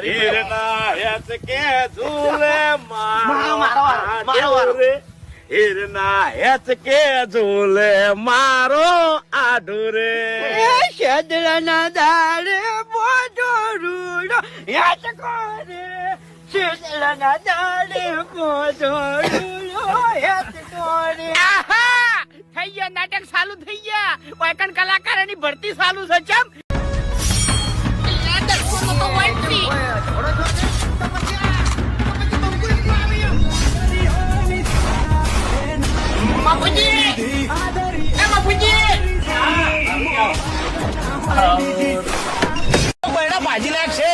હીરના હેત કે ઝૂલે મારો હીરના હેત કે ઝૂલે મારો આઢુરે શેદળના દાડે મોટો રૂડો યાદ કરે શેદળના દાડે મોટો રૂડો યાદ કરે થઈ ગયા નાટક ચાલુ થઈ ગયા વાયકણ કલાકારોની ભરતી ચાલુ છે ચમ ભાજી નાખશે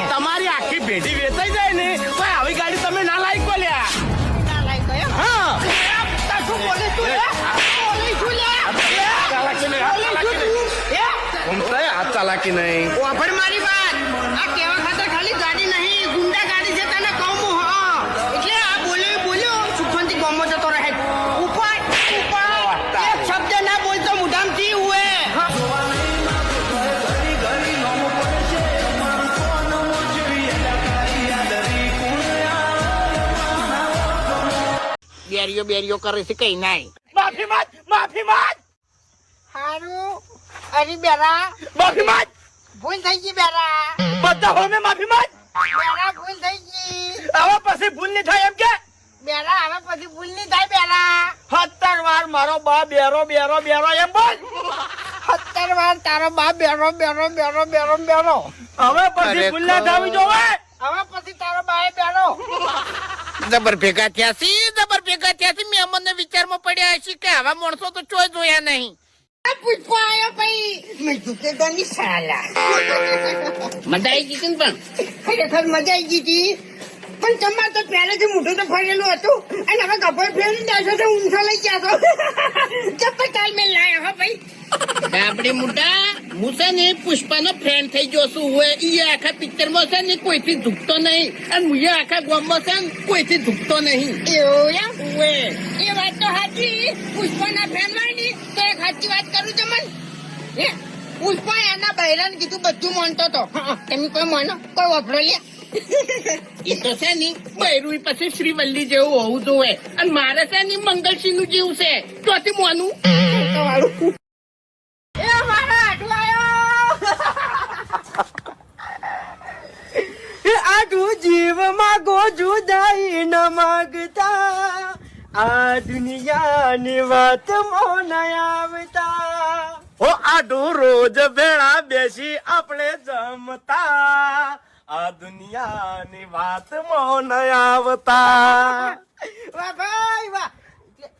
તમારી આખી પેઢી વેચાઈ જાય ને તો આવી ગાડી તમે ના લાયક બોલ્યા હાથ ચાલાકી નહીં મારી વાત આ કેવા ખાતર ખાલી ગાડી નહીં ગુંડા ગાડી છે તને કહું એટલે આ બોલ્યો સુખવંતી ગામમાં જતો રહે ઉપર એક શબ્દ ના બોલતો મુઢામથી હુએ બેરીઓ કરે છે કઈ નાઈ માફી માંગ હારું અરે બેરા માફી માંગ ભૂલ થઈ ગઈ બેરા બધા હોમે માફી માંગ બેરા ભૂલ થઈ ગઈ હવે પછી ભૂલ નહીં થાય એમ કે બેરા હવે પછી ભૂલ નહીં થાય બેરા 17 વાર મારો બા બેરો એમ બોલ 17 વાર તારો બા બેરો હવે પછી ભૂલ ના થવી જોવે હવે પછી તારો બા બેરો જબર ભેગા થયા છે મેં મને વિચારમાં પડ્યા છે કે આવા માણસો તો ચોય જોયા નહીં પુષ્પા આયો ભાઈ મેં ઝુકેગા ની સાલા મજા આવી ગઈ ને પણ ખરેખર મજા આવી ગઈ પણ તમારે તો પહેલેથી મોઢું તો ફરેલું હતું અને હવે ગભર ફેરી દાશો તો ઊંધો લઈ ગયા તો ચપ્પલ મેં લાયા હો ભાઈ આપડે મોટા મુસા ને પુષ્પા નો ફ્રેન્ડ થઈ ગયો છું હોય ઈ આખા પિક્ચર માં છે ને કોઈથી ઝૂકતો નહીં અને હું આખા ગામમાં છે ને કોઈથી ઝૂકતો નહીં એ વાત તો સાચી પુષ્પા ના ફ્રેન્ડ વાળી તો એક સાચી વાત કરું છું મન પુષ્પા એના બહેરાને કીધું બધું માનતો હતો તમે કોઈ માનો કોઈ વફરો લે એ તો છે ને બૈરું પછી શ્રીવલ્લી જેવું હોવું જોઈએ અને મારે છે ને મંગલસિંહ નું જેવું છે ચોથી મોનું આટલું જીવ માગો જુદાઈ ન માગતા આ દુનિયાની વાત મોન આવતા ઓ આડું રોજ ભેળા બેસી આપણે જમતા આ દુનિયાની વાત મોન આવતા વાહ ભાઈ વાહ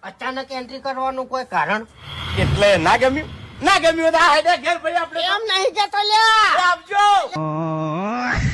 અચાનક એન્ટ્રી કરવાનું કોઈ કારણ એટલે ના ગમ્યું તો આ હેડે ઘેર ભાઈ આપણે એમ નહીં કેતો લ્યા આવજો